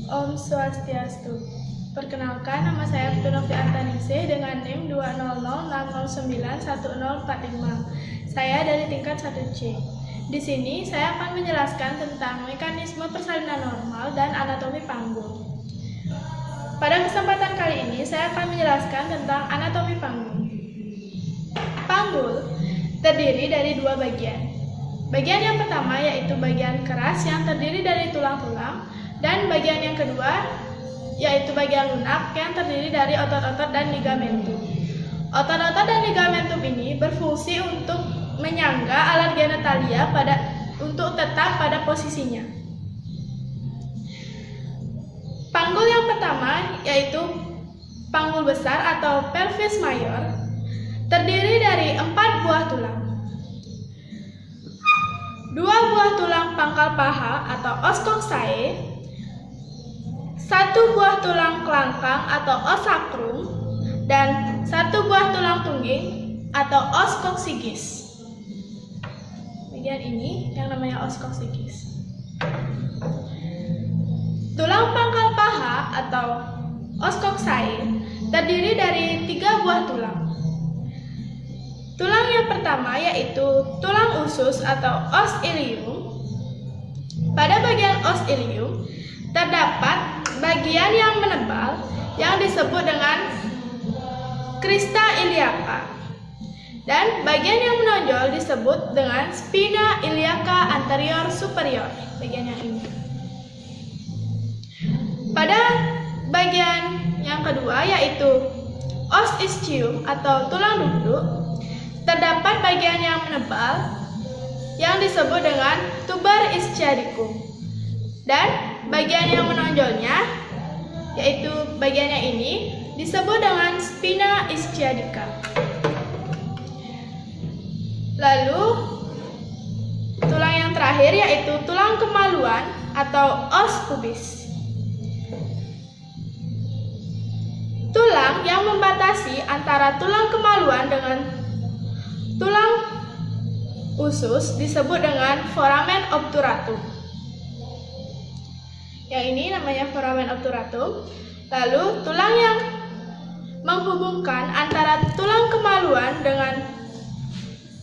Om Swastiastu. Perkenalkan, nama saya Putunovi Artaningsih dengan NIM 20060911045. Saya dari tingkat 1C. Di sini saya akan menjelaskan tentang mekanisme persalinan normal dan anatomi panggul. Pada kesempatan kali ini saya akan menjelaskan tentang anatomi panggul. Panggul terdiri dari dua bagian. Bagian yang pertama yaitu bagian keras yang terdiri dari tulang-tulang, dan bagian yang kedua yaitu bagian lunak yang terdiri dari otot-otot dan ligamentum. Otot-otot dan ligamentum ini berfungsi untuk menyangga alat genitalia untuk tetap pada posisinya. Panggul yang pertama yaitu panggul besar atau pelvis mayor, terdiri dari 4 buah tulang. 2 buah tulang pangkal paha atau os coxae, 1 buah tulang kelangkang atau os sacrum, dan 1 buah tulang tungging atau os coccygeus. Bagian ini yang namanya os coccygeus. Tulang pangkal paha atau os coxae terdiri dari 3 buah tulang. Tulang yang pertama yaitu tulang usus atau os ilium. Pada bagian os ilium terdapat bagian yang menebal yang disebut dengan crista iliaca, dan bagian yang menonjol disebut dengan spina iliaca anterior superior, bagian yang ini. Pada bagian yang kedua yaitu os ischium atau tulang duduk, terdapat bagian yang menebal yang disebut dengan tuber ischiadicum, dan bagian yang menonjolnya yaitu bagian yang ini disebut dengan spina ischiadica. Lalu tulang yang terakhir yaitu tulang kemaluan atau os pubis. Tulang yang membatasi antara tulang kemaluan dengan tulang usus disebut dengan foramen obturatum. Yang ini namanya foramen obturatum. Lalu tulang yang menghubungkan antara tulang kemaluan dengan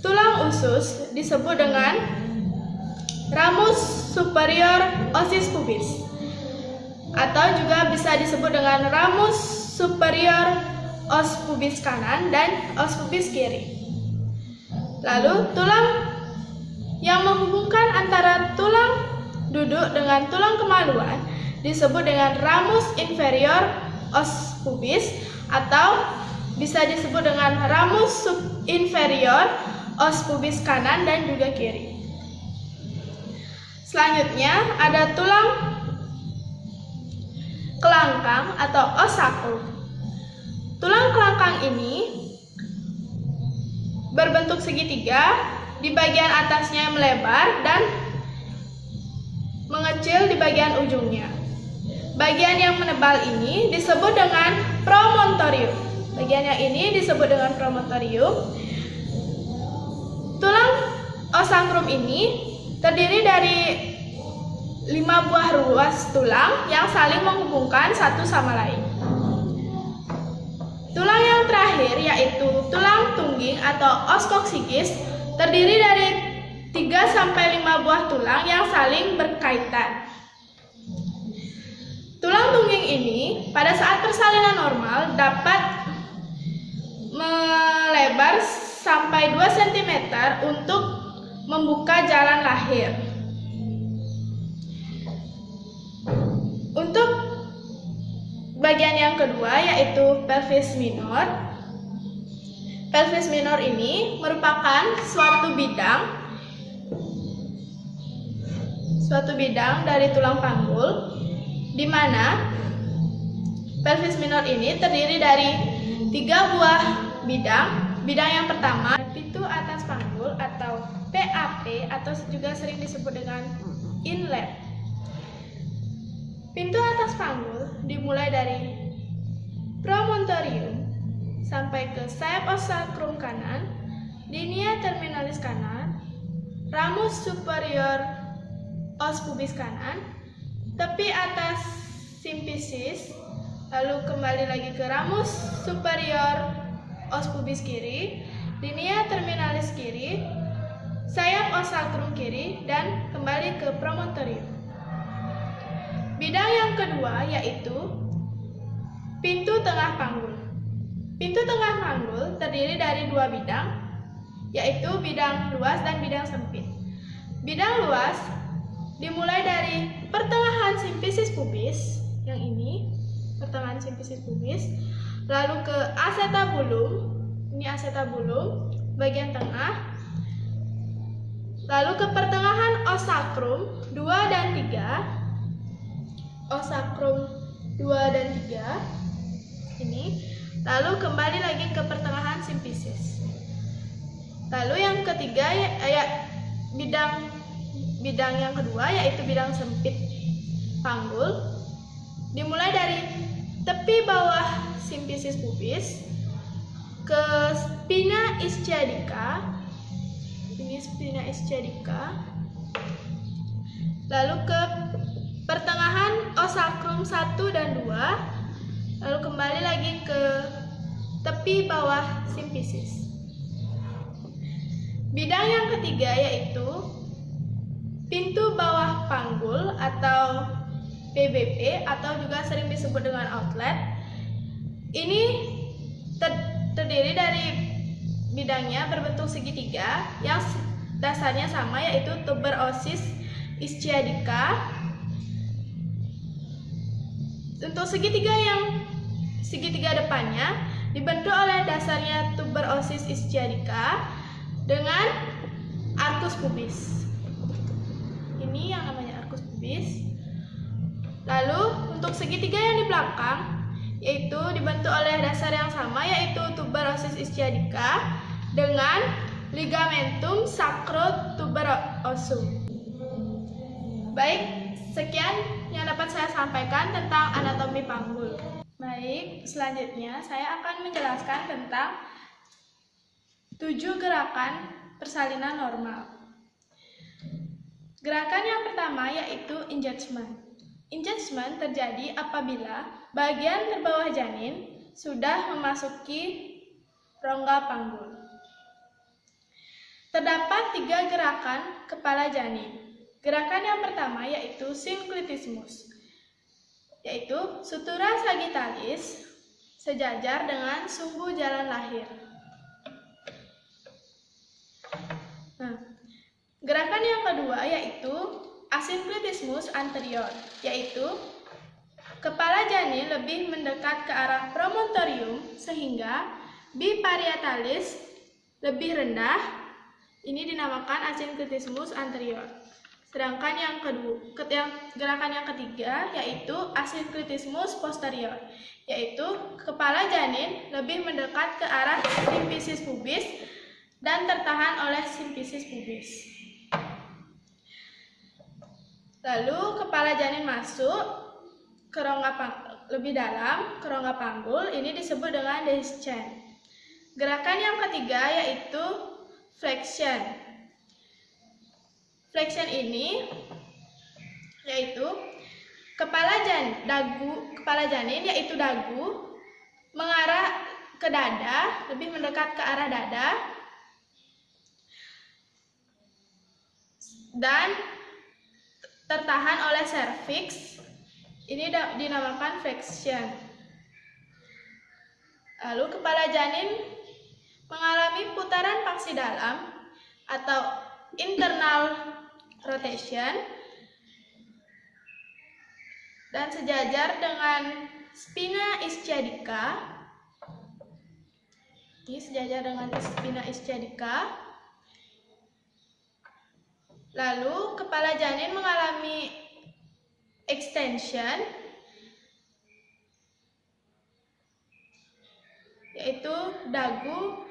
tulang usus disebut dengan ramus superior ossis pubis, atau juga bisa disebut dengan ramus superior os pubis kanan dan os pubis kiri. Lalu tulang yang menghubungkan antara tulang duduk dengan tulang kemaluan disebut dengan ramus inferior os pubis, atau bisa disebut dengan ramus subinferior os pubis kanan dan juga kiri. Selanjutnya ada tulang kelangkang atau os sacrum. Tulang kelangkang ini berbentuk segitiga, di bagian atasnya melebar dan mengecil di bagian ujungnya. Bagian yang menebal ini disebut dengan promontorium. Bagian yang ini disebut dengan promontorium. Tulang os sacrum ini terdiri dari 5 buah ruas tulang yang saling menghubungkan satu sama lain. Tulang yang terakhir yaitu tulang tungging atau os coccygeus terdiri dari 3-5 buah tulang yang saling berkaitan. Tulang tungging ini pada saat persalinan normal dapat melebar sampai 2 cm untuk membuka jalan lahir. Untuk bagian yang kedua yaitu pelvis minor. Pelvis minor ini merupakan suatu bidang dari tulang panggul, di mana pelvis minor ini terdiri dari 3 buah bidang. Bidang yang pertama pintu atas panggul atau PAP, atau juga sering disebut dengan inlet. Pintu atas panggul dimulai dari promontorium sampai ke sayap os sacrum kanan, linea terminalis kanan, ramus superior os pubis kanan, tepi atas simfisis, lalu kembali lagi ke ramus superior os pubis kiri, linea terminalis kiri, sayap os sacrum kiri, dan kembali ke promontorium. Bidang yang kedua yaitu pintu tengah panggul. Pintu tengah panggul terdiri dari dua bidang, yaitu bidang luas dan bidang sempit. Bidang luas dimulai dari pertengahan simfisis pubis, yang ini, pertengahan simfisis pubis, lalu ke acetabulum, ini acetabulum, bagian tengah, lalu ke pertengahan os sacrum 2 dan 3, os sacrum 2 dan 3, ini, lalu kembali lagi ke pertengahan simfisis. Lalu yang ketiga bidang yang kedua yaitu bidang sempit panggul, dimulai dari tepi bawah simfisis pubis ke spina ischiadica, ini spina ischiadica, lalu ke pertengahan os sacrum 1 dan 2, lalu kembali lagi ke tepi bawah simfisis. Bidang yang ketiga yaitu pintu bawah panggul atau PBP atau juga sering disebut dengan outlet. Ini terdiri dari bidangnya berbentuk segitiga yang dasarnya sama yaitu tuberosis ischiadica. Untuk segitiga depannya dibentuk oleh dasarnya tuberosis ischiadica dengan arcus pubis. Ini yang namanya arcus pubis. Lalu untuk segitiga yang di belakang yaitu dibentuk oleh dasar yang sama yaitu tuberosis ischiadica dengan ligamentum sacrotuberosum. Baik, sekian yang dapat saya sampaikan tentang anatomi panggul. Baik, selanjutnya saya akan menjelaskan tentang 7 gerakan persalinan normal. Gerakan yang pertama yaitu engagement. Engagement terjadi apabila bagian terbawah janin sudah memasuki rongga panggul. Terdapat 3 gerakan kepala janin. Gerakan yang pertama yaitu synclitismus, yaitu sutura sagittalis sejajar dengan sumbu jalan lahir. Gerakan yang kedua yaitu asynclitismus anterior, yaitu kepala janin lebih mendekat ke arah promontorium sehingga biparietalis lebih rendah. Ini dinamakan asynclitismus anterior. Sedangkan gerakan yang ketiga yaitu asynclitismus posterior, yaitu kepala janin lebih mendekat ke arah simfisis pubis dan tertahan oleh simfisis pubis. Lalu kepala janin masuk ke lebih dalam ke rongga panggul, ini disebut dengan descent. Gerakan yang ketiga yaitu flexion. Flexion ini yaitu kepala janin yaitu dagu mengarah ke dada, lebih mendekat ke arah dada, dan tertahan oleh serviks. Ini dinamakan flexion. Lalu kepala janin mengalami putaran paksi dalam atau internal rotation dan sejajar dengan spina ischiadica. Ini sejajar dengan spina ischiadica. Lalu kepala janin mengalami extension, yaitu dagu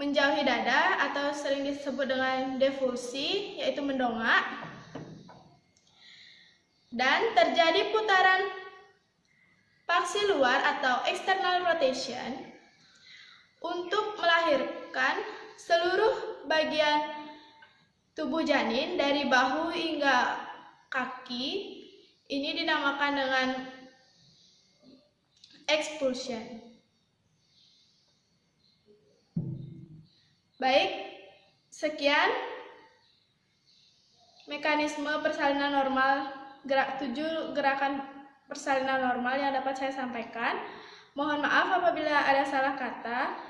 menjauhi dada atau sering disebut dengan defulsi, yaitu mendongak, dan terjadi putaran paksi luar atau external rotation untuk melahirkan seluruh bagian tubuh janin dari bahu hingga kaki. Ini dinamakan dengan expulsion. Baik, sekian mekanisme persalinan normal, 7 gerakan persalinan normal yang dapat saya sampaikan. Mohon maaf apabila ada salah kata.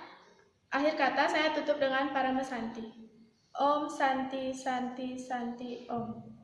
Akhir kata saya tutup dengan Paramasanti. Om Santi Santi Santi Om.